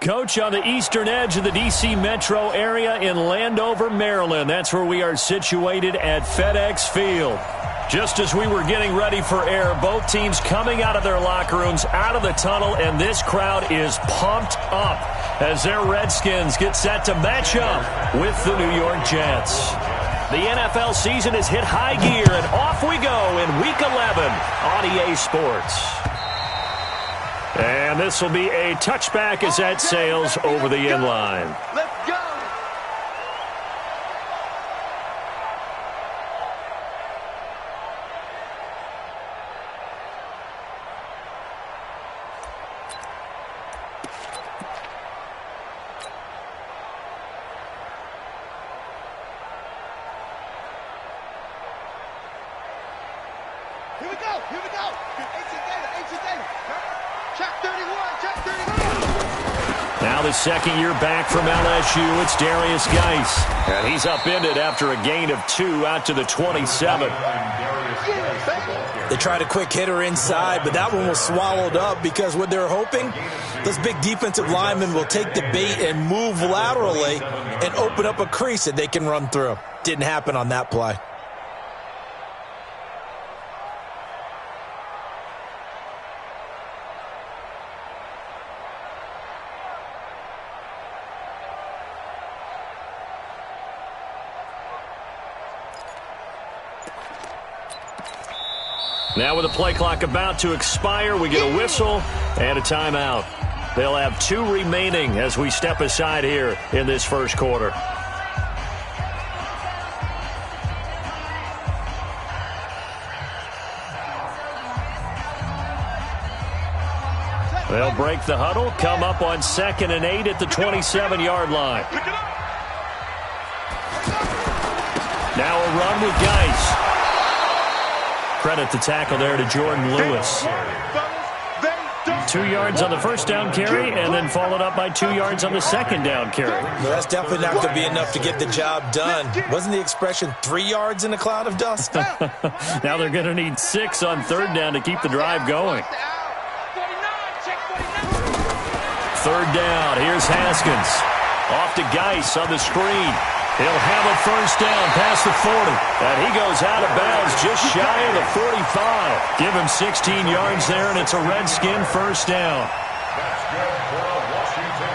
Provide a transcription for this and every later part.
Coach, on the eastern edge of the D.C. metro area in Landover, Maryland. That's where we are situated at FedEx Field. Just as we were getting ready for air, both teams coming out of their locker rooms, out of the tunnel, and this crowd is pumped up as their Redskins get set to match up with the New York Jets. The NFL season has hit high gear, and off we go in Week 11 on EA Sports. And this will be a touchback as that sails over the end line. Let's go. Here we go. Here we go. Check 31. Check 31. Now the second year back from LSU, it's Darius Geis. And he's upended after a gain of 2 out to the 27. They tried a quick hitter inside, but that one was swallowed up because what they're hoping, those big defensive linemen will take the bait and move laterally and open up a crease that they can run through. Didn't happen on that play. Now with the play clock about to expire, we get a whistle and a timeout. They'll have 2 remaining as we step aside here in this first quarter. They'll break the huddle, come up on 2nd and 8 at the 27-yard line. Now a run with Geis. Credit the tackle there to Jordan Lewis. 2 yards on the first down carry and then followed up by 2 yards on the second down carry. Well, that's definitely not going to be enough to get the job done. Wasn't the expression 3 yards in a cloud of dust? Now they're going to need 6 on 3rd down to keep the drive going. 3rd down. Here's Haskins. Off to Geis on the screen. He'll have a first down past the 40. And he goes out of bounds just shy of the 45. Give him 16 yards there, and it's a Redskin first down.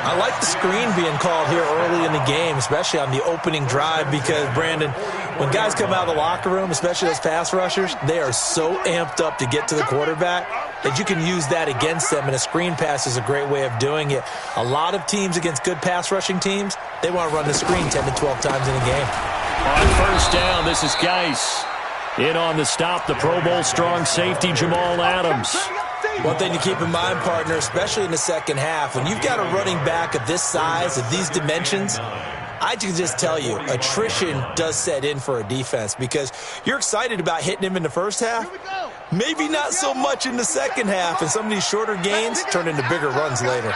I like the screen being called here early in the game, especially on the opening drive, because, Brandon, when guys come out of the locker room, especially those pass rushers, they are so amped up to get to the quarterback that you can use that against them, and a screen pass is a great way of doing it. A lot of teams against good pass rushing teams, they want to run the screen 10 to 12 times in a game. On first down, this is Geis. In on the stop, the Pro Bowl strong safety Jamal Adams. One thing to keep in mind, partner, especially in the second half, when you've got a running back of this size, of these dimensions, I can just tell you, attrition does set in for a defense because you're excited about hitting him in the first half. Maybe not so much in the second half, and some of these shorter gains turn into bigger runs later.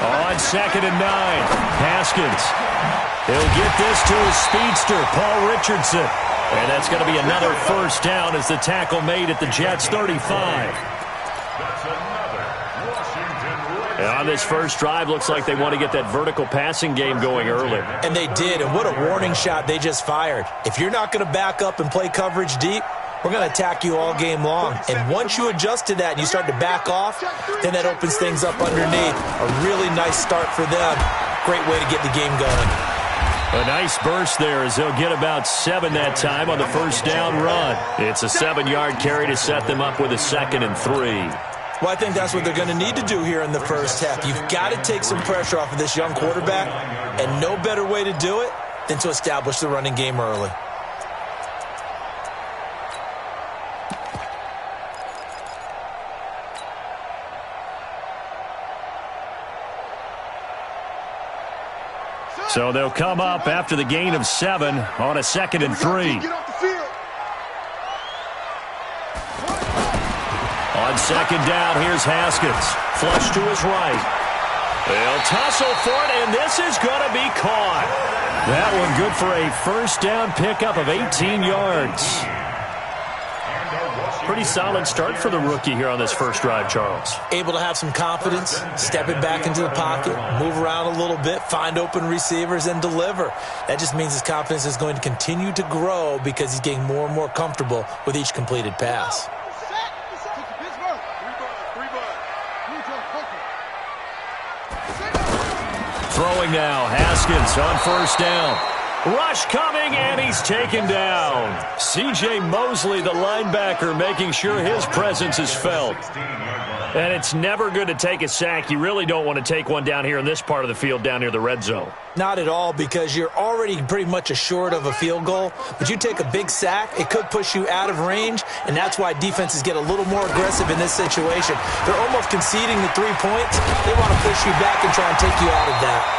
On 2nd and 9, Haskins. He'll get this to his speedster, Paul Richardson. And that's going to be another first down as the tackle made at the Jets' 35. And on this first drive, looks like they want to get that vertical passing game going early. And they did, and what a warning shot they just fired. If you're not going to back up and play coverage deep, we're going to attack you all game long. And once you adjust to that and you start to back off, then that opens things up underneath. A really nice start for them. Great way to get the game going. A nice burst there as they'll get about 7 that time on the first down run. It's a 7-yard carry to set them up with a 2nd and 3. Well, I think that's what they're going to need to do here in the first half. You've got to take some pressure off of this young quarterback, and no better way to do it than to establish the running game early. So they'll come up after the gain of 7 on a 2nd and 3. On 2nd down, here's Haskins. Flush to his right. They'll tussle for it, and this is going to be caught. That one good for a first down pickup of 18 yards. pretty solid start for the rookie here on this first drive, Charles. Able to have some confidence, stepping back into the pocket, move around a little bit, find open receivers, and deliver. That just means his confidence is going to continue to grow because he's getting more and more comfortable with each completed pass. Throwing now, Haskins on first down. Rush coming, and he's taken down. C.J. Mosley, the linebacker, making sure his presence is felt. And it's never good to take a sack. You really don't want to take one down here in this part of the field down near the red zone. Not at all, because you're already pretty much assured of a field goal. But you take a big sack, it could push you out of range, and that's why defenses get a little more aggressive in this situation. They're almost conceding the 3 points. They want to push you back and try and take you out of that.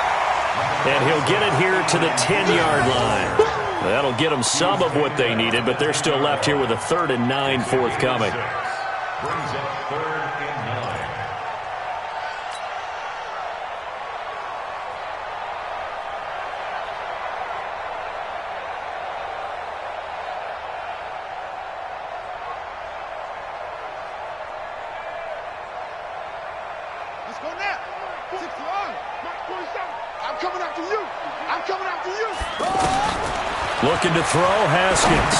And he'll get it here to the 10-yard line. That'll get them some of what they needed, but they're still left here with a 3rd and 9 forthcoming. Brings up 3rd and 9. Let's go now. 61. I'm coming after you. I'm coming after you. Looking to throw, Haskins.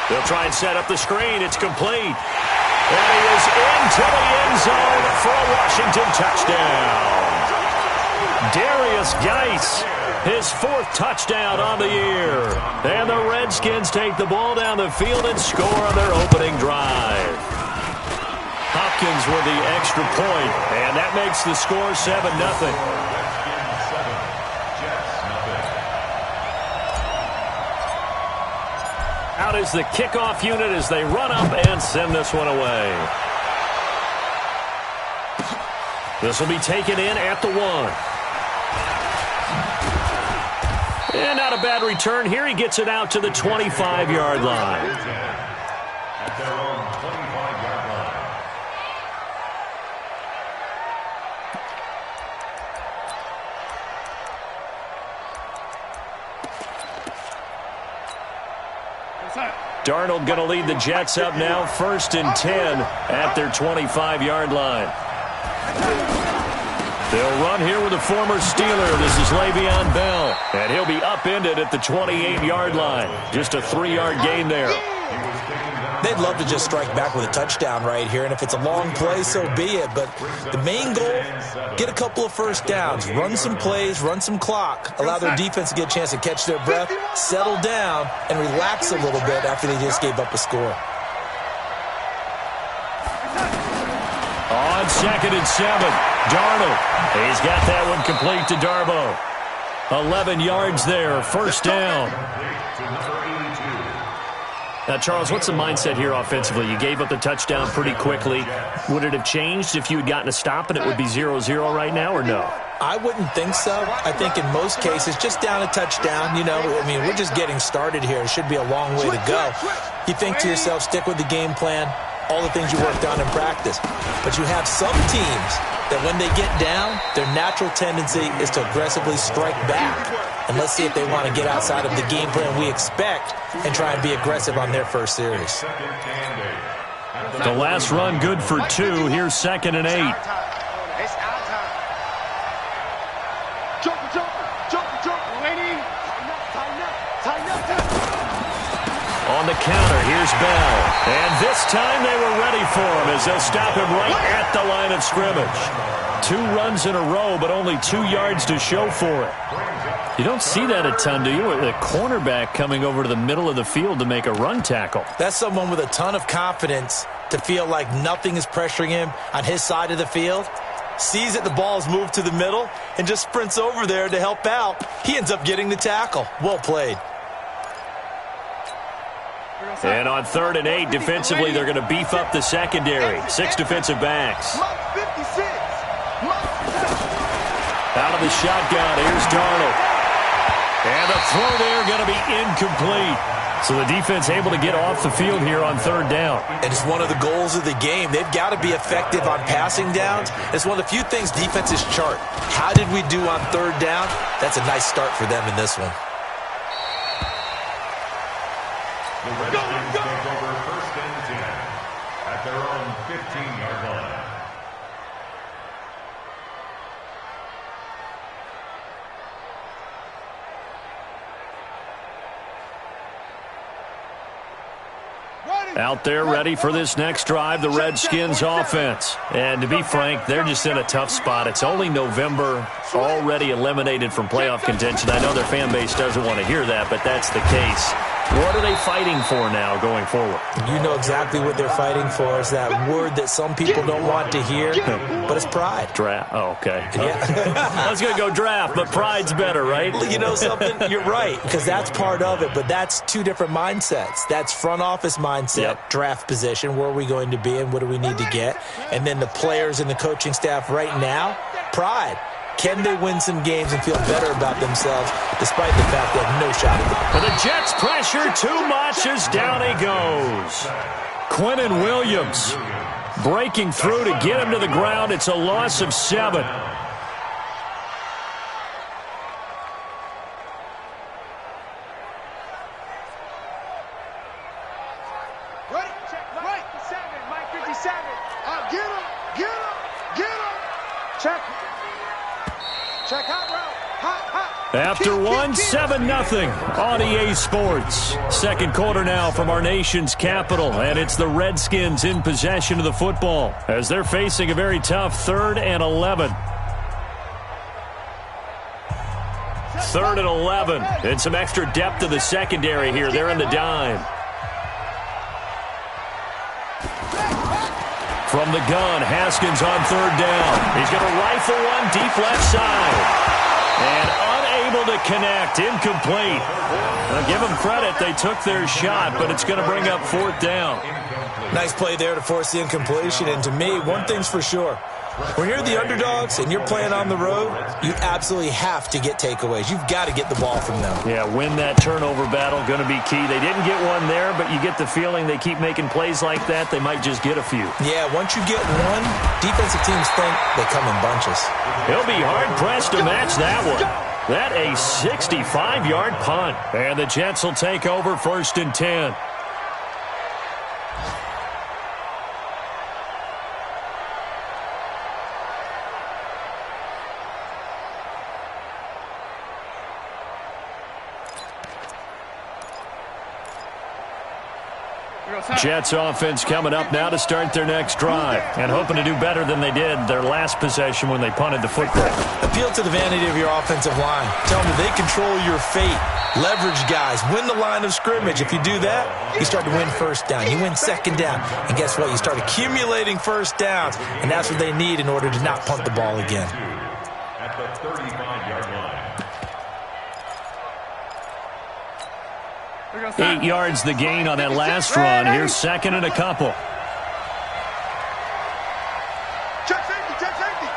They'll try and set up the screen. It's complete. And he is into the end zone for a Washington touchdown. Darius Geis, his 4th touchdown on the year. And the Redskins take the ball down the field and score on their opening drive. Hopkins with the extra point, and that makes the score 7-0. Out is the kickoff unit as they run up and send this one away. This will be taken in at the 1. And not a bad return here. He gets it out to the 25-yard line. At their own 25-yard line. Darnold going to lead the Jets up now, 1st and 10 at their 25-yard line. They'll run here with a former Steeler. This is Le'Veon Bell, and he'll be upended at the 28-yard line. Just a 3-yard gain there. They'd love to just strike back with a touchdown right here, and if it's a long play, so be it. But the main goal, get a couple of first downs, run some plays, run some clock, allow their defense to get a chance to catch their breath, settle down, and relax a little bit after they just gave up a score. On 2nd and 7, Darnold. He's got that one complete to Darbo. 11 yards there, 1st down. Now, Charles, what's the mindset here offensively? You gave up the touchdown pretty quickly. Would it have changed if you had gotten a stop and it would be 0-0 right now, or no? I wouldn't think so. I think in most cases, just down a touchdown, you know, I mean, we're just getting started here. It should be a long way to go. You think to yourself, stick with the game plan, all the things you worked on in practice. But you have some teams that when they get down, their natural tendency is to aggressively strike back. And let's see if they want to get outside of the game plan we expect and try and be aggressive on their first series. The last run good for 2. Here's 2nd and 8. It's our time. Jump. Waiting. Tighten up. On the counter, here's Bell. And this time they were ready for him as they'll stop him right at the line of scrimmage. 2 runs in a row, but only 2 yards to show for it. You don't see that a ton, do you? The cornerback coming over to the middle of the field to make a run tackle. That's someone with a ton of confidence to feel like nothing is pressuring him on his side of the field. Sees that the ball is moved to the middle and just sprints over there to help out. He ends up getting the tackle. Well played. And on 3rd and 8, defensively, they're going to beef up the secondary. 6 defensive backs. Out of the shotgun, here's Darnold. And the throw there going to be incomplete. So the defense able to get off the field here on 3rd down. And it's one of the goals of the game. They've got to be effective on passing downs. It's one of the few things defenses chart. How did we do on 3rd down? That's a nice start for them in this one. The Redskins take over 1st and 10. their own 15-yard line. Out there ready for this next drive, the Redskins offense. And to be frank, they're just in a tough spot. It's only November, already eliminated from playoff contention. I know their fan base doesn't want to hear that, but that's the case. What are they fighting for now going forward? You know exactly what they're fighting for. Is that word that some people don't want to hear, but it's pride. Draft. Oh, okay. Yeah. I was going to go draft, but pride's better, right? You know something? You're right, because that's part of it, but that's two different mindsets. That's front office mindset, draft position, where are we going to be and what do we need to get? And then the players and the coaching staff right now, pride. Can they win some games and feel better about themselves despite the fact they have no shot at it? But the Jets pressure too much as down he goes. Quinnen Williams breaking through to get him to the ground. It's a loss of 7. After one, 7-0 on EA Sports. Second quarter now from our nation's capital, and it's the Redskins in possession of the football as they're facing a very tough 3rd and 11. 3rd and 11, and some extra depth to the secondary here. They're in the dime. From the gun, Haskins on 3rd down. He's going to rifle one deep left side. And unable to connect, incomplete. Now give them credit, they took their shot, but it's going to bring up 4th down. Nice play there to force the incompletion, and to me, one thing's for sure. When you're the underdogs and you're playing on the road, you absolutely have to get takeaways. You've got to get the ball from them. Yeah, win that turnover battle, going to be key. They didn't get one there, but you get the feeling they keep making plays like that, they might just get a few. Yeah, once you get one, defensive teams think they come in bunches. He'll be hard-pressed to match that one. That a 65-yard punt. And the Jets will take over 1st and 10. Jets offense coming up now to start their next drive and hoping to do better than they did their last possession when they punted the football. Appeal to the vanity of your offensive line. Tell them that they control your fate. Leverage guys. Win the line of scrimmage. If you do that, you start to win 1st down. You win 2nd down. And guess what? You start accumulating 1st downs. And that's what they need in order to not punt the ball again. At the 35-yard line. 8 yards the gain on that last run. Here's 2nd and a couple. Check safety, check safety.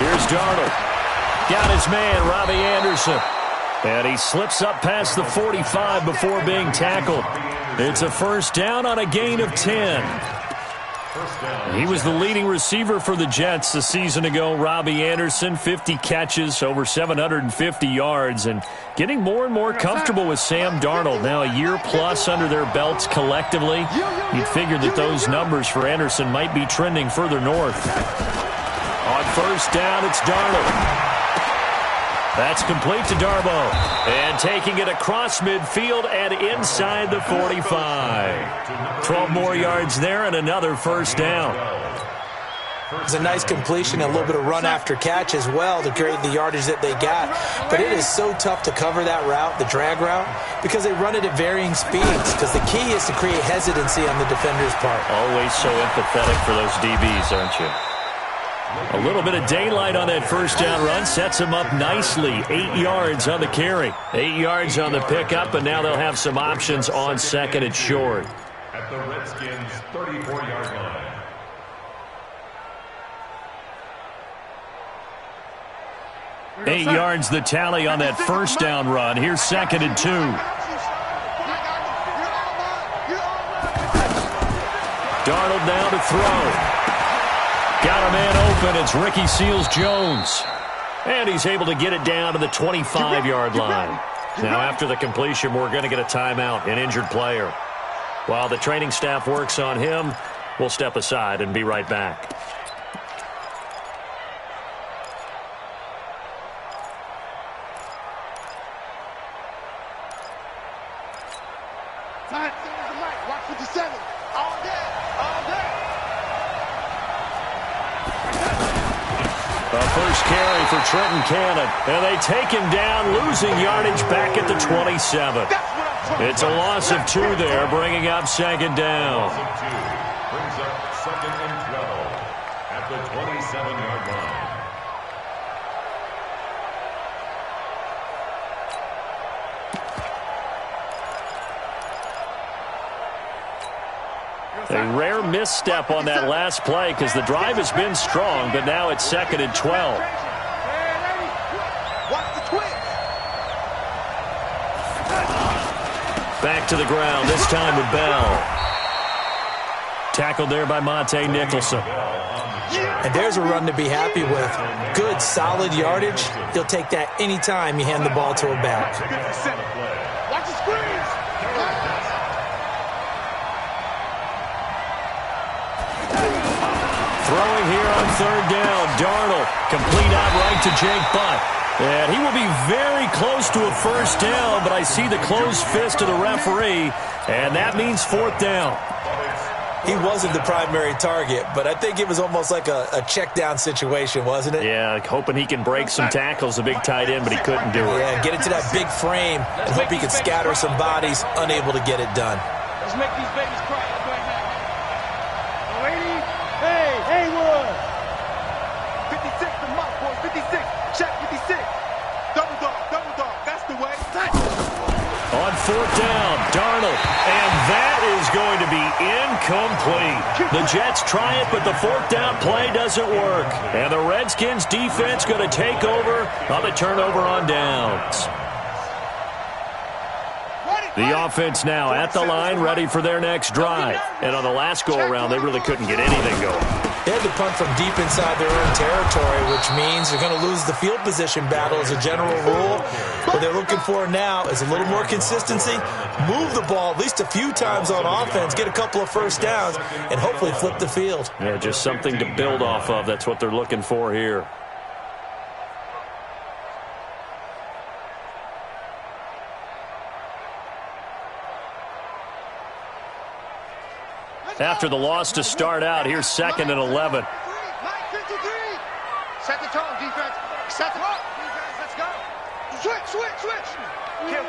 Here's Darnold. Got his man, Robbie Anderson. And he slips up past the 45 before being tackled. It's a 1st down on a gain of 10. He was the leading receiver for the Jets a season ago. Robbie Anderson, 50 catches, over 750 yards, and getting more and more comfortable with Sam Darnold. Now a year plus under their belts collectively. You'd figure that those numbers for Anderson might be trending further north. On 1st down, it's Darnold. That's complete to Darboh. And taking it across midfield and inside the 45. 12 more yards there and another 1st down. It's a nice completion and a little bit of run after catch as well to create the yardage that they got. But it is so tough to cover that route, the drag route, because they run it at varying speeds. Because the key is to create hesitancy on the defender's part. Always so empathetic for those DBs, aren't you? A little bit of daylight on that 1st down run sets him up nicely. 8 yards on the carry. 8 yards on the pickup, and now they'll have some options on 2nd and short. At the Redskins' 34-yard line. Eight yards the tally on that 1st down run. Here's 2nd and 2. Darnold now to throw. Got a man open. It's Ricky Seals-Jones. And he's able to get it down to the 25-yard line. Now, after the completion, we're going to get a timeout, an injured player. While the training staff works on him, we'll step aside and be right back. Watch 57. All day. All day. A first carry for Trenton Cannon. And they take him down, losing yardage back at the 27. It's a loss of 2 there, bringing up second down. Loss of 2 brings up second and 12 at the 27-yard line. A rare misstep on that last play because the drive has been strong, but now it's second and 12. Back to the ground, this time with Bell. Tackled there by Monte Nicholson. And there's a run to be happy with. Good, solid yardage. He'll take that anytime you hand the ball to a back. Watch the screens. Throwing here on third down. Darnold, complete out right to Jake Butt. And he will be very close to a first down, but I see the closed fist of the referee, and that means fourth down. He wasn't the primary target, but I think it was almost like a check down situation, wasn't it? Yeah, hoping he can break some tackles, the big tight end, but he couldn't do it. Yeah, get it to that big frame and hope he can scatter some bodies, unable to get it done. Let's make these babies cry right now. Lady, hey, Haywood. 56, the mark, boys, 56. Check 56. Double dog, that's the way. On fourth down, Darnold, and that is going to be incomplete. The Jets try it, but the fourth down play doesn't work. And the Redskins defense going to take over on the turnover on downs. The offense now at the line, ready for their next drive. And on the last go-around, they really couldn't get anything going. They had to punt from deep inside their own territory, which means they're going to lose the field position battle as a general rule. What they're looking for now is a little more consistency, move the ball at least a few times on offense, get a couple of first downs, and hopefully flip the field. Yeah, just something to build off of. That's what they're looking for here. After the loss to start out, here's second and 11. Set the tone, defense. Set the tone, defense. Let's go. Switch. Kill.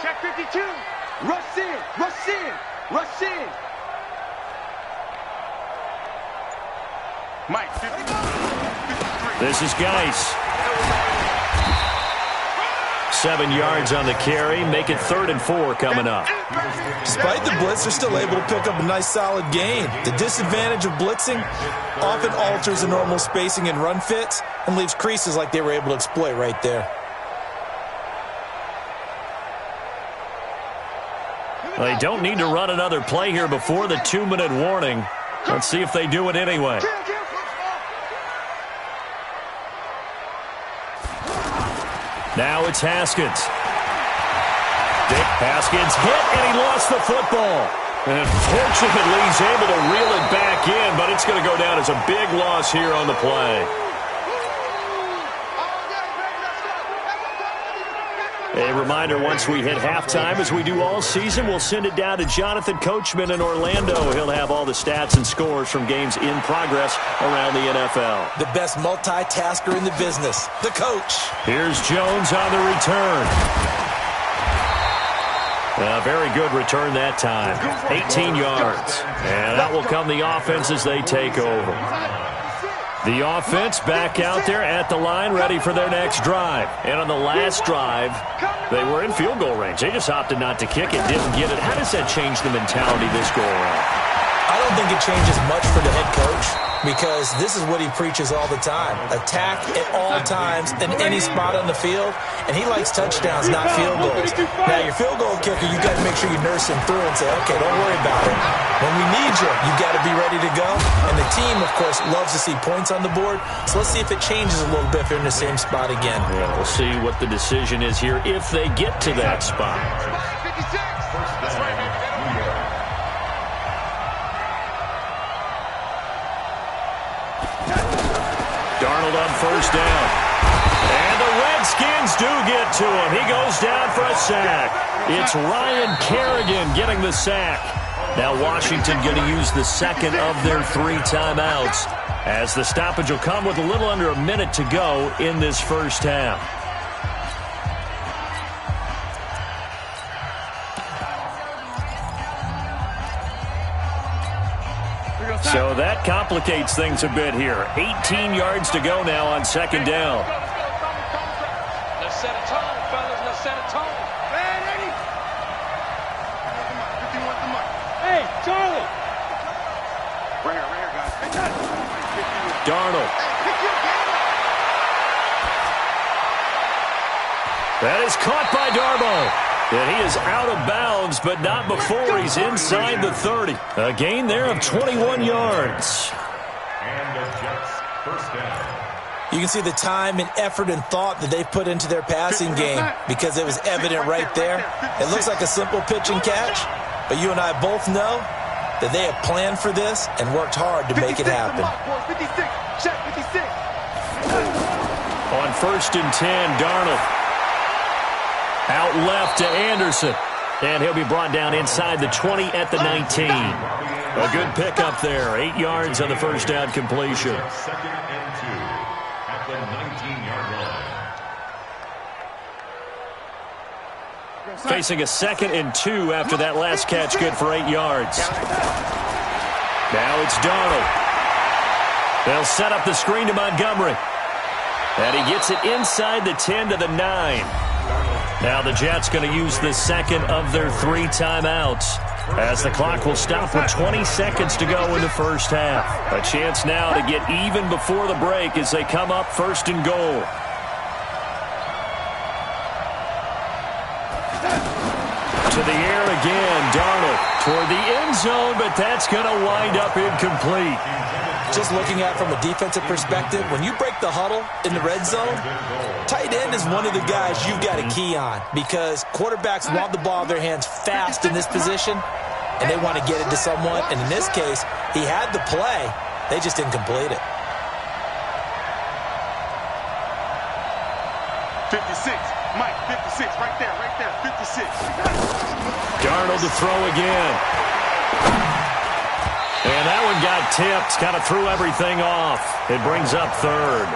Check 52. Rush in. Mike, 53. This is Geis. 7 yards on the carry. Make it 3rd and 4 coming up. Despite the blitz, they're still able to pick up a nice solid gain. The disadvantage of blitzing often alters the normal spacing and run fits and leaves creases like they were able to exploit right there. They don't need to run another play here before the 2-minute warning. Let's see if they do it anyway. Now it's Haskins. Haskins hit, and he lost the football. And fortunately, he's able to reel it back in, but it's going to go down as a big loss here on the play. A reminder, once we hit halftime, as we do all season, we'll send it down to Jonathan Coachman in Orlando. He'll have all the stats and scores from games in progress around the NFL. The best multitasker in the business, the coach. Here's Jones on the return. A very good return that time. 18 yards. And that will come the offense as they take over. The offense back out there at the line, ready for their next drive. And on the last drive, they were in field goal range. They just opted not to kick it, didn't get it. How does that change the mentality this go around? I don't think it changes much for the head coach because this is what he preaches all the time. Attack at all times in any spot on the field, and he likes touchdowns, not field goals. Now, your field goal kicker, you got to make sure you nurse him through and say, okay, don't worry about it. When we need you, you got to be ready to go. And the team, of course, loves to see points on the board, so let's see if it changes a little bit if they're in the same spot again. Yeah, we'll see what the decision is here if they get to that spot. That's right, baby. Darnold on first down. And the Redskins do get to him. He goes down for a sack. It's Ryan Kerrigan getting the sack. Now Washington going to use the second of their 3 timeouts as the stoppage will come with a little under a minute to go in this first half. So that complicates things a bit here. 18 yards to go now on second down. Let's set a tone, fellas. Let's set a tone. Man, Eddie. Hey, Charlie. Right here, guys. Darnold. That is caught by Darbo. And he is out of bounds, but not before he's inside the 30. A gain there of 21 yards. And the Jets first down. You can see the time and effort and thought that they've put into their passing game because it was evident right there. It looks like a simple pitch and catch, but you and I both know that they have planned for this and worked hard to make it happen. 56, check 56. On first and 10, Darnold. Out left to Anderson. And he'll be brought down inside the 20 at the 19. A good pickup there. 8 yards on the first down completion. Second and 2 at the 19-yard line. Facing a second and 2 after that last catch, good for 8 yards. Now it's Darnold. They'll set up the screen to Montgomery. And he gets it inside the 10 to the 9. Now the Jets going to use the second of their 3 timeouts as the clock will stop with 20 seconds to go in the first half. A chance now to get even before the break as they come up first and goal. To the air again, Darnold toward the end zone, but that's going to wind up incomplete. Just looking at it from a defensive perspective, when you break the huddle in the red zone, tight end is one of the guys you've got to key on because quarterbacks want the ball in their hands fast in this position, and they want to get it to someone. And in this case, he had the play. They just didn't complete it. 56, Mike, 56, right there, 56. Darnold to throw again. And that one got tipped, kind of threw everything off. It brings up third.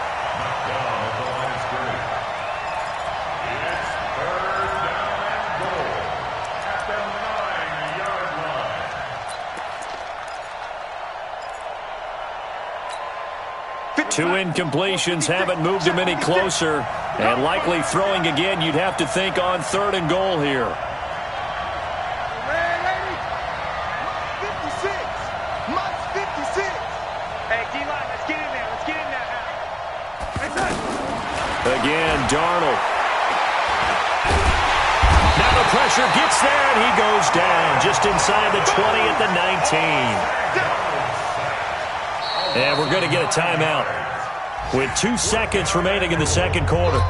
It's 2 incompletions haven't moved him any closer. And likely throwing again, you'd have to think on third and goal here. Again, Darnold. Now the pressure gets there, and he goes down just inside the 20 at the 19. And we're going to get a timeout with 2 seconds remaining in the second quarter.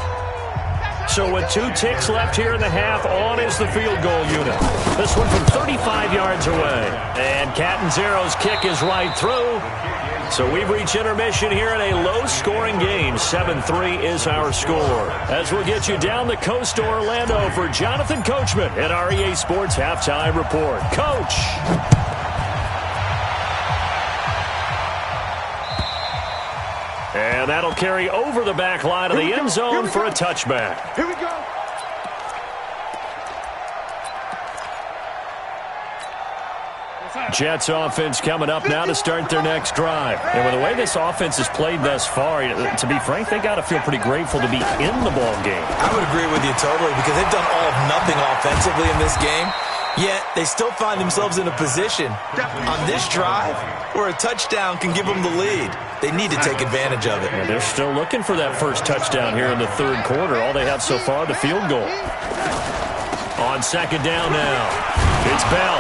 So with 2 ticks left here in the half, on is the field goal unit. This one from 35 yards away. And Catanzaro's kick is right through. So we've reached intermission here in a low-scoring game. 7-3 is our score. As we'll get you down the coast to Orlando for Jonathan Coachman at our EA Sports Halftime Report. Coach! And that'll carry over the back line of the end zone for a touchback. Here we go. Jets offense coming up now to start their next drive. And with the way this offense has played thus far, to be frank, they got to feel pretty grateful to be in the ball game. I would agree with you totally because they've done all of nothing offensively in this game. Yet, they still find themselves in a position on this drive where a touchdown can give them the lead. They need to take advantage of it. And they're still looking for that first touchdown here in the third quarter. All they have so far, the field goal. On second down now, it's Bell.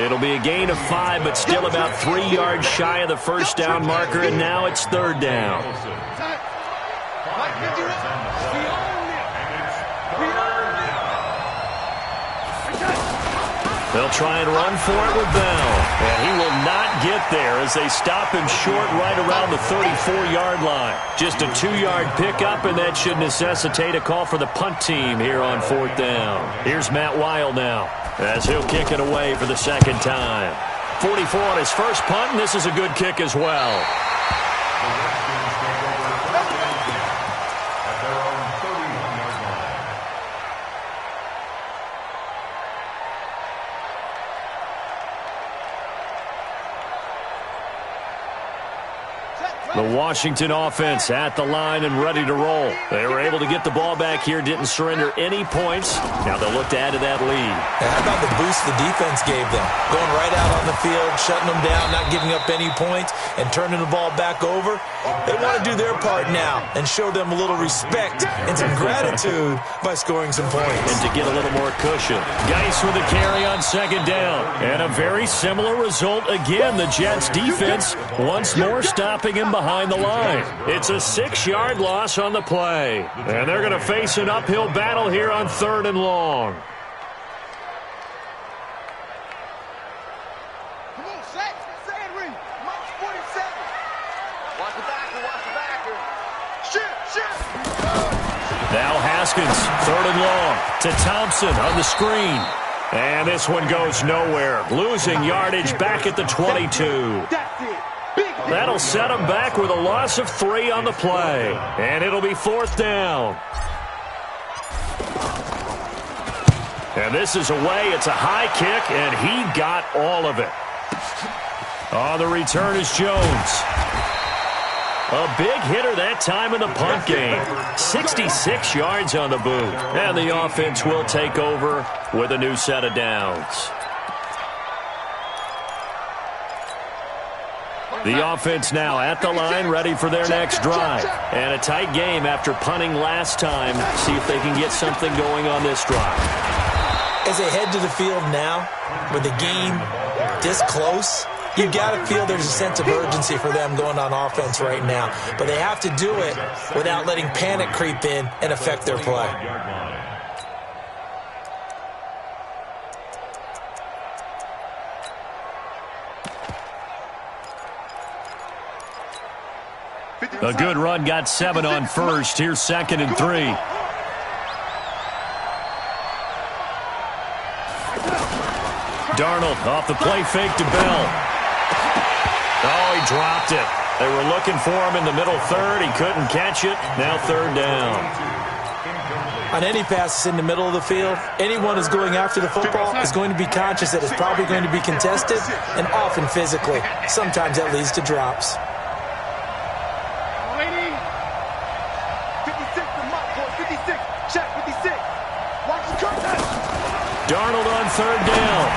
It'll be a gain of 5, but still about 3 yards shy of the first down marker, and now it's third down. They'll try and run for it with Bell. And he will not get there as they stop him short right around the 34-yard line. Just a 2-yard pickup, and that should necessitate a call for the punt team here on fourth down. Here's Matt Weil now as he'll kick it away for the second time. 44 on his first punt, and this is a good kick as well. The Washington offense at the line and ready to roll. They were able to get the ball back here, didn't surrender any points. Now they'll look to add to that lead. And how about the boost the defense gave them? Going right out on the field, shutting them down, not giving up any points, and turning the ball back over. They want to do their part now and show them a little respect and some gratitude by scoring some points. And to get a little more cushion. Geis with a carry on second down. And a very similar result again. The Jets defense once more stopping him behind the line. It's a 6-yard loss on the play. And they're going to face an uphill battle here on third and long. Come on, say it, Reed. Minus 47. Watch the backer. Shit. Now Haskins, third and long, to Thompson on the screen. And this one goes nowhere. Losing yardage back at the 22. That's it. That'll set them back with a loss of 3 on the play. And it'll be fourth down. And this is away. It's a high kick, and he got all of it. On the return is Jones. A big hitter that time in the punt game. 66 yards on the boot. And the offense will take over with a new set of downs. The offense now at the line, ready for their next drive. And a tight game after punting last time. See if they can get something going on this drive. As they head to the field now, with the game this close, you got to feel there's a sense of urgency for them going on offense right now. But they have to do it without letting panic creep in and affect their play. A good run, got 7 on first. Here's second and 3. Darnold off the play fake to Bell. Oh, he dropped it. They were looking for him in the middle third. He couldn't catch it. Now third down. On any passes in the middle of the field, anyone who's going after the football is going to be conscious that it's probably going to be contested and often physically. Sometimes that leads to drops. Darnold on third down.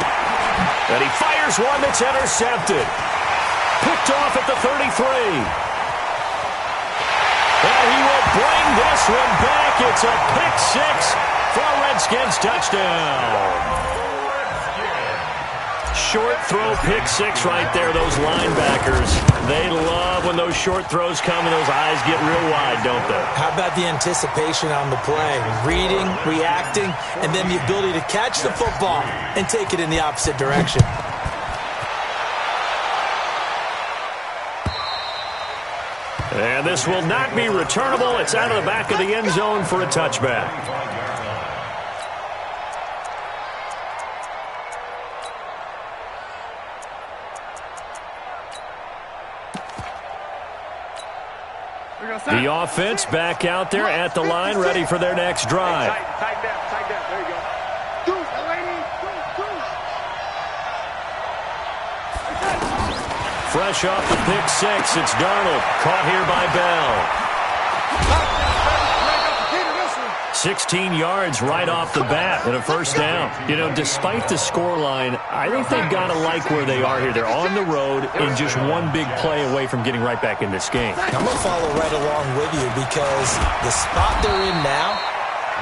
And he fires one that's intercepted. Picked off at the 33. And he will bring this one back. It's a pick 6 for a Redskins touchdown. Short throw, pick 6 right there. Those linebackers, they love when those short throws come and those eyes get real wide, don't they? How about the anticipation on the play? Reading, reacting, and then the ability to catch the football and take it in the opposite direction. And this will not be returnable. It's out of the back of the end zone for a touchback. The offense back out there at the line, ready for their next drive. Tight down. There you go. Fresh off the pick 6, it's Darnold, caught here by Bell. 16 yards right off the bat and a first down. You know, despite the scoreline, I think they've got to like where they are here. They're on the road and just one big play away from getting right back in this game. I'm going to follow right along with you because the spot they're in now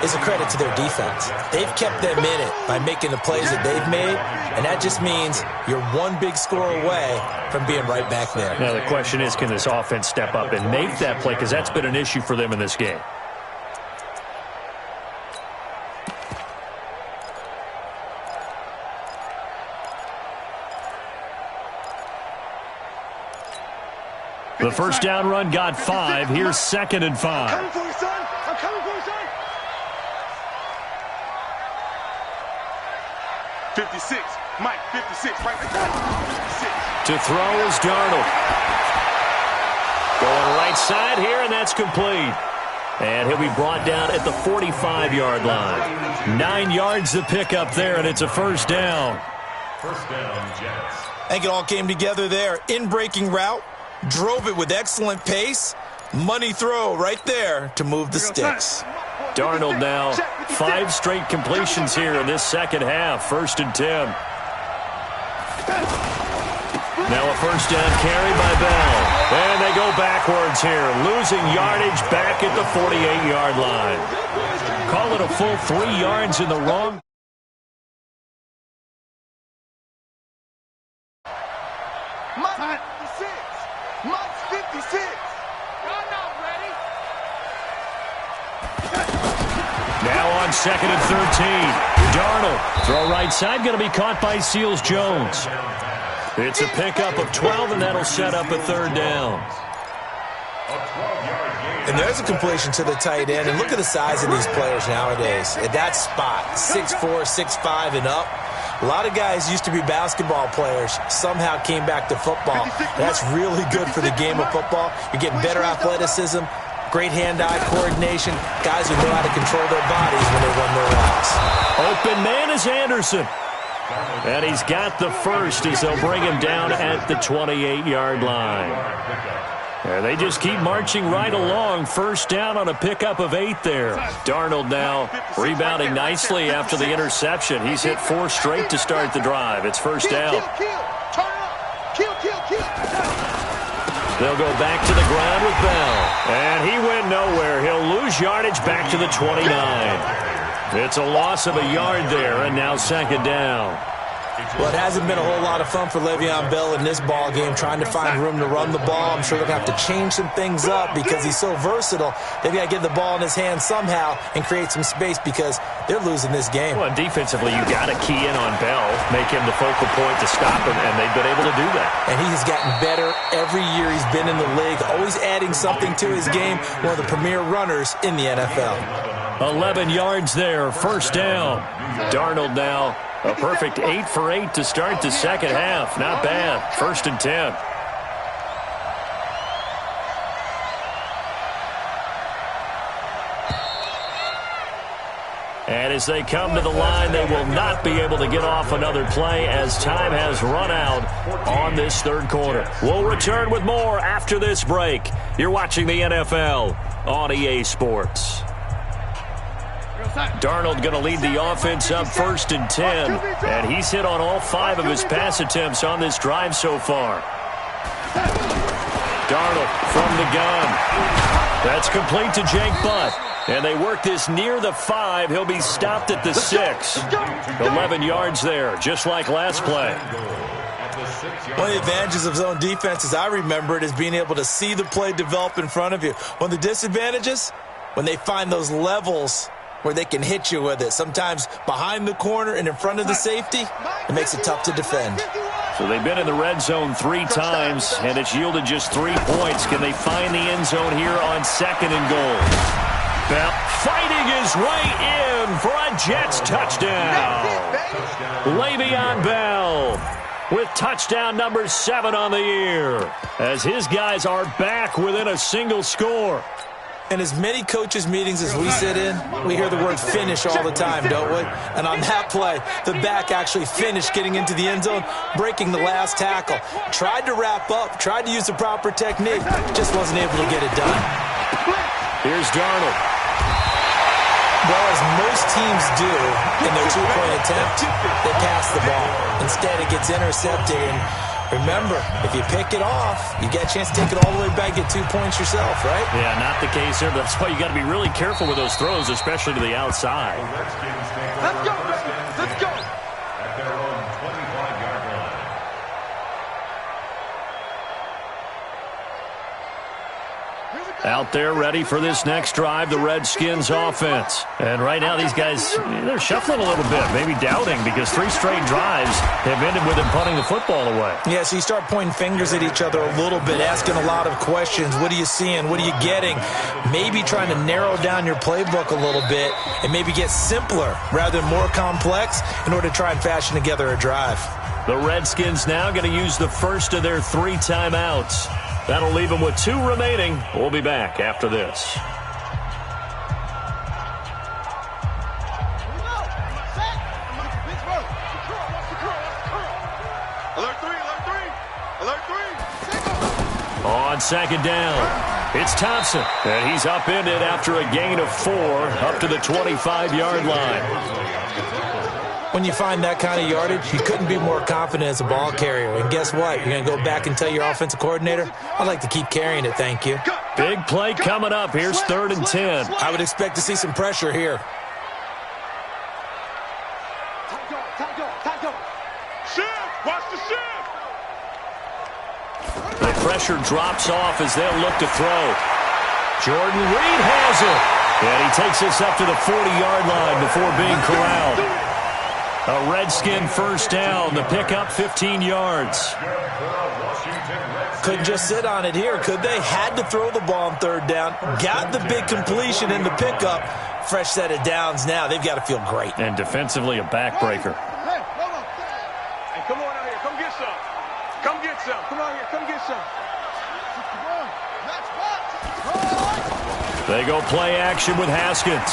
is a credit to their defense. They've kept them in it by making the plays that they've made, and that just means you're one big score away from being right back there. Now, the question is, can this offense step up and make that play? Because that's been an issue for them in this game. The first down run got 5. Here's 2nd and 5. I'm coming for you, son. I'm coming for you, son. 56. Mike, 56. Right there. 56. To throw is Darnold. Going right side here, and that's complete. And he'll be brought down at the 45-yard line. 9 yards to pick up there, and it's a first down. First down, Jets. I think it all came together there. In-breaking route. Drove it with excellent pace. Money throw right there to move the sticks. Darnold now 5 straight completions here in this second half. 1st and 10. Now a first down carry by Bell. And they go backwards here. Losing yardage back at the 48-yard line. Call it a full 3 yards in the wrong. Mike 56. Mike's 56. I'm not ready. Now on 2nd and 13. Darnold. Throw right side. Going to be caught by Seals-Jones. It's a pickup of 12, and that'll set up a 3rd down. And there's a completion to the tight end. And look at the size of these players nowadays. At that spot, 6'4", 6'5", and up. A lot of guys used to be basketball players, somehow came back to football. That's really good for the game of football. You get better athleticism, great hand-eye coordination, guys who know how to control their bodies when they run their routes. Open man is Anderson. And he's got the first as they'll bring him down at the 28-yard line. And they just keep marching right along. First down on a pickup of 8 there. Darnold now rebounding nicely after the interception. He's hit 4 straight to start the drive. It's first down. They'll go back to the ground with Bell. And he went nowhere. He'll lose yardage back to the 29. It's a loss of a yard there, and now 2nd down. Well, it hasn't been a whole lot of fun for Le'Veon Bell in this ball game, trying to find room to run the ball. I'm sure they're going to have to change some things up because he's so versatile. They've got to get the ball in his hands somehow and create some space because they're losing this game. Well, defensively, you got to key in on Bell, make him the focal point to stop him, and they've been able to do that. And he has gotten better every year he's been in the league, always adding something to his game, one of the premier runners in the NFL. 11 yards there, first down. Darnold now a perfect 8 for 8 to start the second half. Not bad. 1st and 10. And as they come to the line, they will not be able to get off another play as time has run out on this 3rd quarter. We'll return with more after this break. You're watching the NFL on EA Sports. Darnold going to lead the offense up 1st and 10, and he's hit on all 5 of his pass attempts on this drive so far. Darnold from the gun. That's complete to Jake Butt. And they work this near the 5. He'll be stopped at the 6. 11 yards there, just like last play. One of the advantages of zone defense, as I remember it, is being able to see the play develop in front of you. One of the disadvantages, when they find those levels where they can hit you with it, sometimes behind the corner and in front of the safety, it makes it tough to defend. So they've been in the red zone 3 times, and it's yielded just 3 points. Can they find the end zone here on 2nd and goal? Bell fighting his way in for a Jets touchdown. Le'Veon Bell with touchdown number 7 on the year, as his guys are back within a single score. In as many coaches' meetings as we sit in, we hear the word finish all the time, don't we? And on that play, the back actually finished getting into the end zone, breaking the last tackle. Tried to wrap up, tried to use the proper technique, just wasn't able to get it done. Here's Darnold. Well, as most teams do in their two-point attempt, they pass the ball. Instead, it gets intercepted. And remember, if you pick it off, you get a chance to take it all the way back, get 2 points yourself, right? Yeah, not the case here. But that's why you got to be really careful with those throws, especially to the outside. Let's go, baby. Let's go. At their own 25-yard line. Out there ready for this next drive, the Redskins offense. And right now these guys, they're shuffling a little bit, maybe doubting, because 3 straight drives have ended with them punting the football away. Yeah, so you start pointing fingers at each other a little bit, asking a lot of questions. What are you seeing? What are you getting? Maybe trying to narrow down your playbook a little bit and maybe get simpler rather than more complex in order to try and fashion together a drive. The Redskins now going to use the first of their 3 timeouts. That'll leave them with 2 remaining. We'll be back after this. Alert 3, alert 3. Alert 3. On second down, it's Thompson. And he's upended after a gain of 4 up to the 25-yard line. When you find that kind of yardage, you couldn't be more confident as a ball carrier. And guess what? You're going to go back and tell your offensive coordinator, I'd like to keep carrying it, thank you. Big play coming up. Here's 3rd and 10. I would expect to see some pressure here. Shift. Watch the shift. The pressure drops off as they'll look to throw. Jordan Reed has it. And he takes us up to the 40-yard line before being corralled. A Redskin first down. The pickup 15 yards. Couldn't just sit on it here, could they? Had to throw the ball on 3rd down. Got the big completion in the pickup. Fresh set of downs now. They've got to feel great. And defensively, a backbreaker. Hey, come on out here. Come get some. Come get some. Come on here. Come get some. They go play action with Haskins.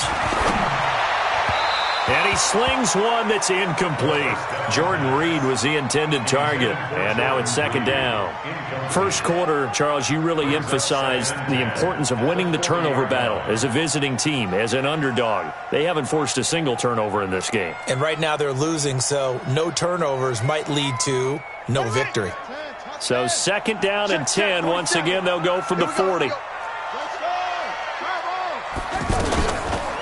And he slings one that's incomplete. Jordan Reed was the intended target. And now it's 2nd down. First quarter, Charles, you really emphasized the importance of winning the turnover battle as a visiting team, as an underdog. They haven't forced a single turnover in this game. And right now they're losing, so no turnovers might lead to no victory. So 2nd down and 10. Once again, they'll go from the 40.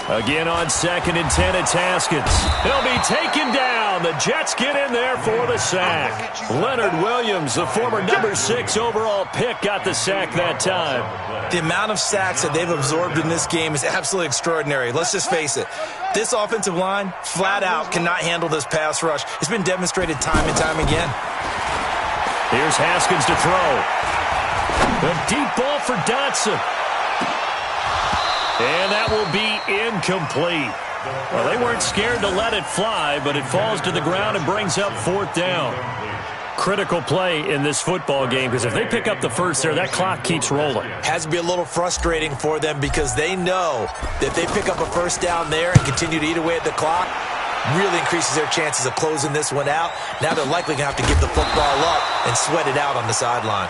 Again on 2nd and 10, it's Haskins. He'll be taken down. The Jets get in there for the sack. Leonard Williams, the former number 6 overall pick, got the sack that time. The amount of sacks that they've absorbed in this game is absolutely extraordinary. Let's just face it. This offensive line, flat out, cannot handle this pass rush. It's been demonstrated time and time again. Here's Haskins to throw. A deep ball for Dotson. And that will be incomplete. Well, they weren't scared to let it fly, but it falls to the ground and brings up 4th down. Critical play in this football game, because if they pick up the first there, that clock keeps rolling. Has to be a little frustrating for them because they know that if they pick up a first down there and continue to eat away at the clock, really increases their chances of closing this one out. Now they're likely going to have to give the football up and sweat it out on the sideline.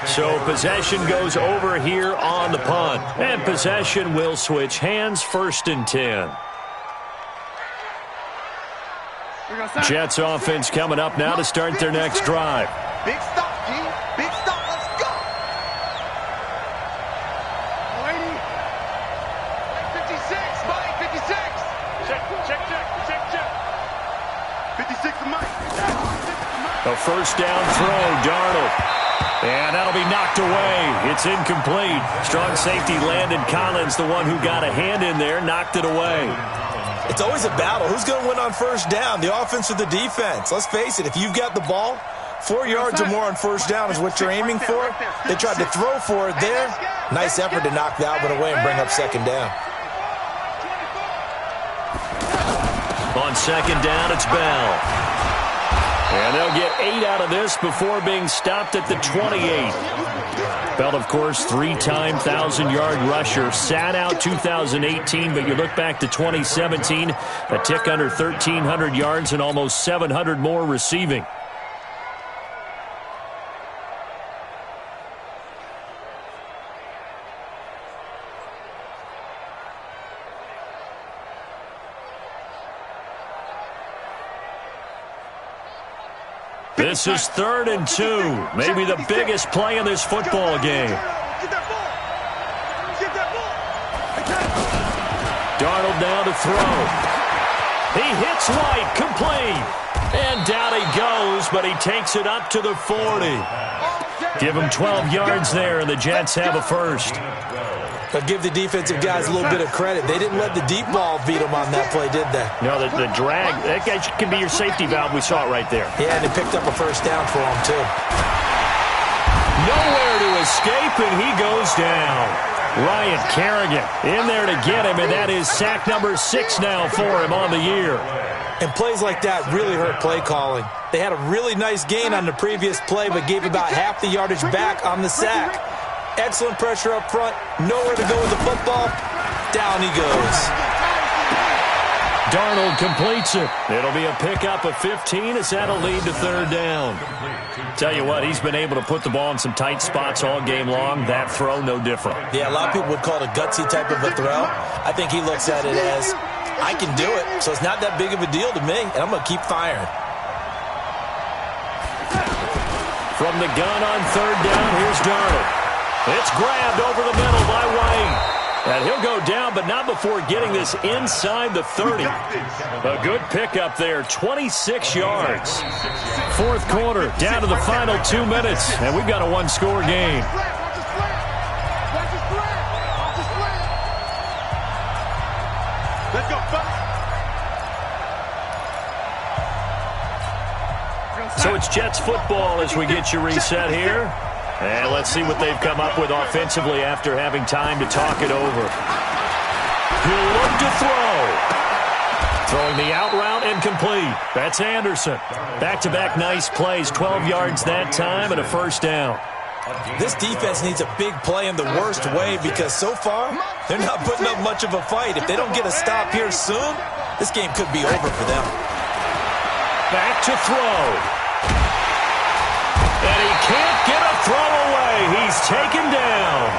So possession goes over here on the punt. And possession will switch hands, 1st and 10. Jets offense coming up now to start their next drive. Big stop, G. Big stop. Let's go. 56, Mike. 56. Check. 56 to Mike. A first down throw, Darnold. And that'll be knocked away. It's incomplete. Strong safety Landon Collins, the one who got a hand in there, knocked it away. It's always a battle. Who's going to win on first down, the offense or the defense? Let's face it, if you've got the ball, 4 yards or more on first down is what you're aiming for. They tried to throw for it there. Nice effort to knock that one away and bring up 2nd down. On 2nd down, it's Bell. And they'll get 8 out of this before being stopped at the 28. Bell, of course, 3-time 1,000-yard rusher. Sat out 2018, but you look back to 2017, a tick under 1,300 yards and almost 700 more receiving. This is 3rd and 2. Maybe the biggest play in this football game. Darnold now to throw. He hits White, complete. And down he goes, but he takes it up to the 40. Give him 12 yards there, and the Jets have a first. But give the defensive guys a little bit of credit. They didn't let the deep ball beat them on that play, did they? No, the drag, that guy can be your safety valve. We saw it right there. Yeah, and they picked up a first down for him, too. Nowhere to escape, and he goes down. Ryan Kerrigan in there to get him, and that is sack number 6 now for him on the year. And plays like that really hurt play calling. They had a really nice gain on the previous play, but gave about half the yardage back on the sack. Excellent pressure up front. Nowhere to go with the football. Down he goes. Darnold completes it. It'll be a pickup of 15 as that'll lead to 3rd down. Tell you what, he's been able to put the ball in some tight spots all game long. That throw, no different. Yeah, a lot of people would call it a gutsy type of a throw. I think he looks at it as, I can do it, so it's not that big of a deal to me, and I'm going to keep firing. From the gun on 3rd down, here's Darnold. It's grabbed over the middle by White. And he'll go down, but not before getting this inside the 30. A good pickup there, 26 yards. 4th quarter, down to the final 2 minutes, and we've got a one-score game. Let's go, So it's Jets football as we get you reset here. And let's see what they've come up with offensively after having time to talk it over. He'll look to throw. Throwing the out route and complete. That's Anderson. Back-to-back nice plays, 12 yards that time and a first down. This defense needs a big play in the worst way because so far, they're not putting up much of a fight. If they don't get a stop here soon, this game could be over for them. Back to throw. And he can't get a throw away. He's taken down.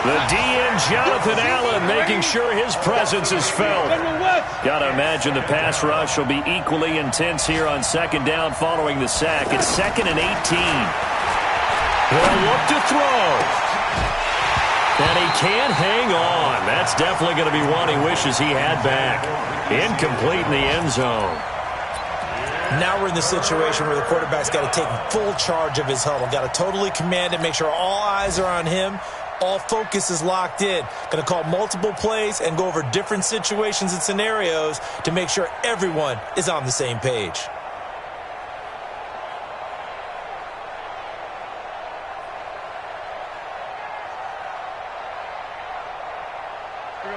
The DN, Jonathan Allen, making sure his presence is felt. Got to imagine the pass rush will be equally intense here on 2nd down following the sack. It's 2nd and 18. He'll look to throw. And he can't hang on. That's definitely going to be one he wishes he had back. Incomplete in the end zone. Now we're in the situation where the quarterback's got to take full charge of his huddle. Got to totally command it, make sure all eyes are on him. All focus is locked in. Going to call multiple plays and go over different situations and scenarios to make sure everyone is on the same page.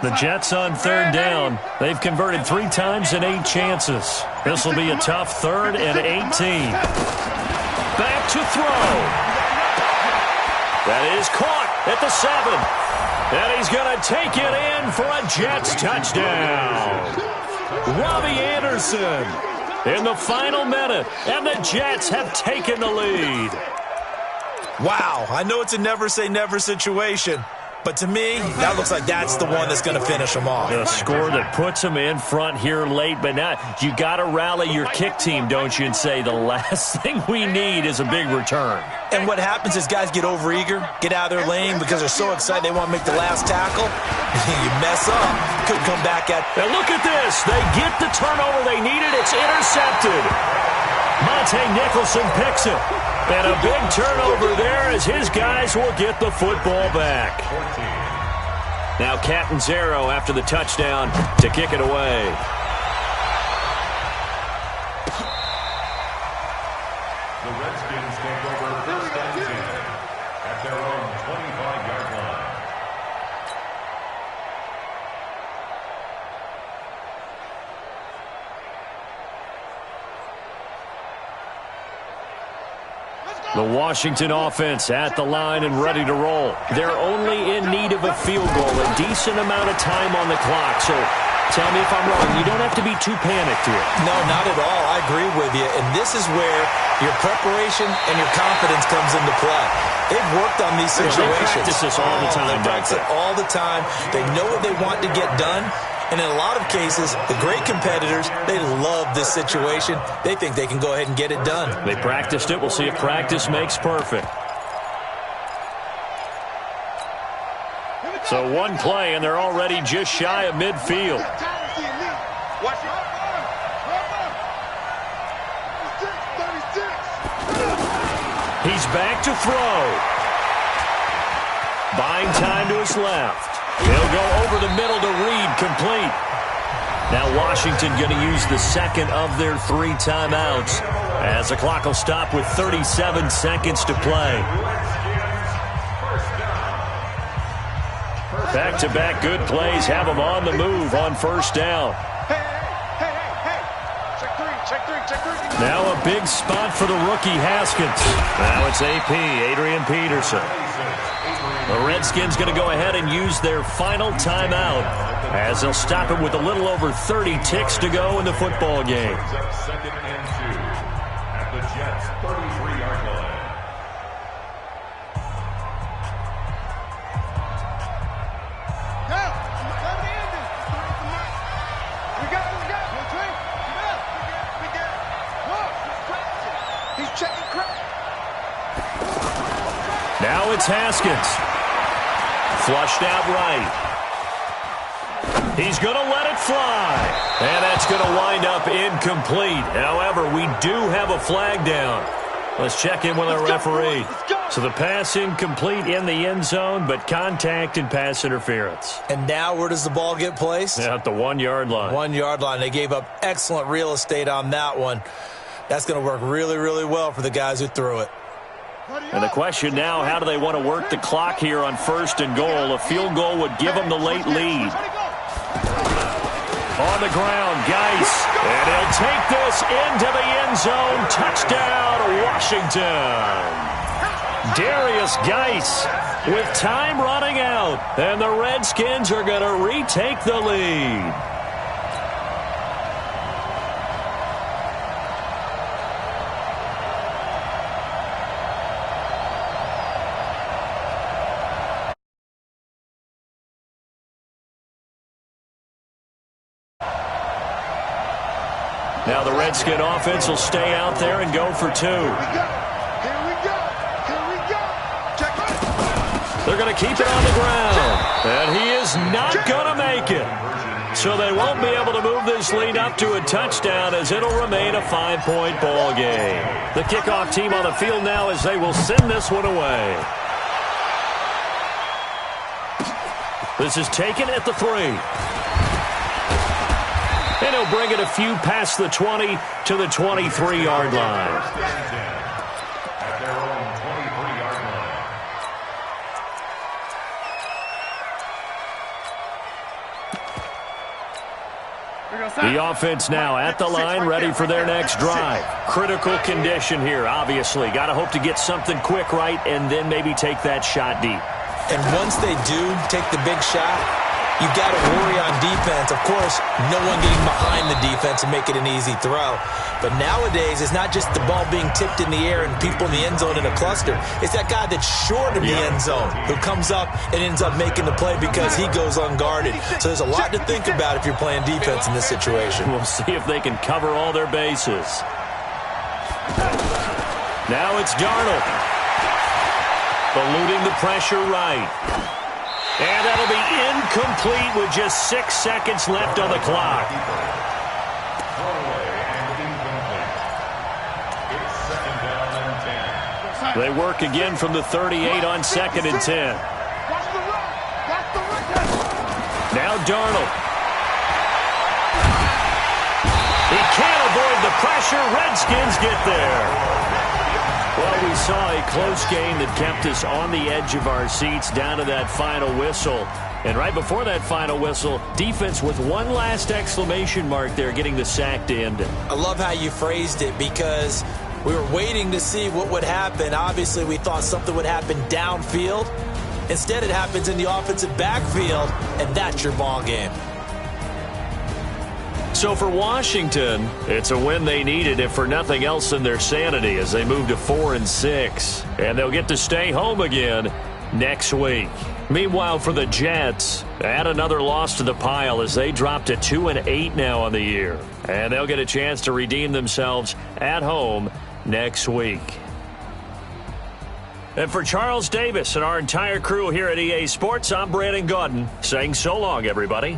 The Jets on 3rd down. They've converted 3 times in 8 chances. This will be a tough 3rd and 18. Back to throw. That is caught at the 7. And he's going to take it in for a Jets touchdown. Robbie Anderson in the final minute. And the Jets have taken the lead. Wow, I know it's a never-say-never situation. But to me, that looks like that's the one that's going to finish them off. A score that puts them in front here late, but now you got to rally your kick team, don't you, and say the last thing we need is a big return. And what happens is guys get overeager, get out of their lane because they're so excited they want to make the last tackle. You mess up, could come back at. And look at this. They get the turnover they needed. It's intercepted. Monte Nicholson picks it. And a big turnover there as his guys will get the football back. Now Catanzaro after the touchdown to kick it away. The Redskins take over 1st and 10 at their own 25-yard line. The Washington offense at the line and ready to roll. They're only in need of a field goal, a decent amount of time on the clock. So tell me if I'm wrong. You don't have to be too panicked here. No, not at all. I agree with you. And this is where your preparation and your confidence comes into play. They've worked on these situations. They practice this all the time. They practice it all the time. They know what they want to get done. And in a lot of cases, the great competitors, they love this situation. They think they can go ahead and get it done. They practiced it. We'll see if practice makes perfect. So one play, and they're already just shy of midfield. He's back to throw. Buying time to his left. He'll go over the middle to Reed, complete. Now Washington going to use the second of their 3 timeouts as the clock will stop with 37 seconds to play. Back-to-back good plays have them on the move on first down. Now a big spot for the rookie Haskins. Now it's AP, Adrian Peterson. The Redskins going to go ahead and use their final timeout as they'll stop it with a little over 30 ticks to go in the football game. Second and 2 at the Jets' 33-yard line. Now it's Haskins. Flushed out right. He's going to let it fly. And that's going to wind up incomplete. However, we do have a flag down. Let's check in with our referee. So the pass incomplete in the end zone, but contact and pass interference. And now where does the ball get placed? Yeah, at the 1-yard line. 1-yard line. They gave up excellent real estate on that one. That's going to work really, really well for the guys who threw it. And the question now, how do they want to work the clock here on 1st and goal? A field goal would give them the late lead. On the ground, Geis. And he'll take this into the end zone. Touchdown, Washington. Darius Geis with time running out. And the Redskins are going to retake the lead. Now the Redskin offense will stay out there and go for 2. Here we go. They're going to keep it on the ground. And he is not going to make it. So they won't be able to move this lead up to a touchdown as it'll remain a 5-point ball game. The kickoff team on the field now as they will send this one away. This is taken at the 3. And he'll bring it a few past the 20 to the 23-yard line. At their own 23-yard line. The offense now at the line, ready for their next drive. Critical condition here, obviously. Got to hope to get something quick right and then maybe take that shot deep. And once they do take the big shot, you got to worry on defense. Of course, no one getting behind the defense and make it an easy throw. But nowadays, it's not just the ball being tipped in the air and people in the end zone in a cluster. It's that guy that's short of the end zone who comes up and ends up making the play because he goes unguarded. So there's a lot to think about if you're playing defense in this situation. We'll see if they can cover all their bases. Now it's Darnold. Eluding the pressure right. And that'll be incomplete with just 6 seconds left on the clock. They work again from the 38 on 2nd and 10. Now Darnold. He can't avoid the pressure. Redskins get there. Well, we saw a close game that kept us on the edge of our seats down to that final whistle. And right before that final whistle, defense with one last exclamation mark there, getting the sack to end it. I love how you phrased it because we were waiting to see what would happen. Obviously, we thought something would happen downfield. Instead, it happens in the offensive backfield, and that's your ball game. So for Washington, it's a win they needed, if for nothing else than their sanity, as they move to 4-6. And they'll get to stay home again next week. Meanwhile, for the Jets, add another loss to the pile as they drop to 2-8 now on the year. And they'll get a chance to redeem themselves at home next week. And for Charles Davis and our entire crew here at EA Sports, I'm Brandon Gaudin saying so long, everybody.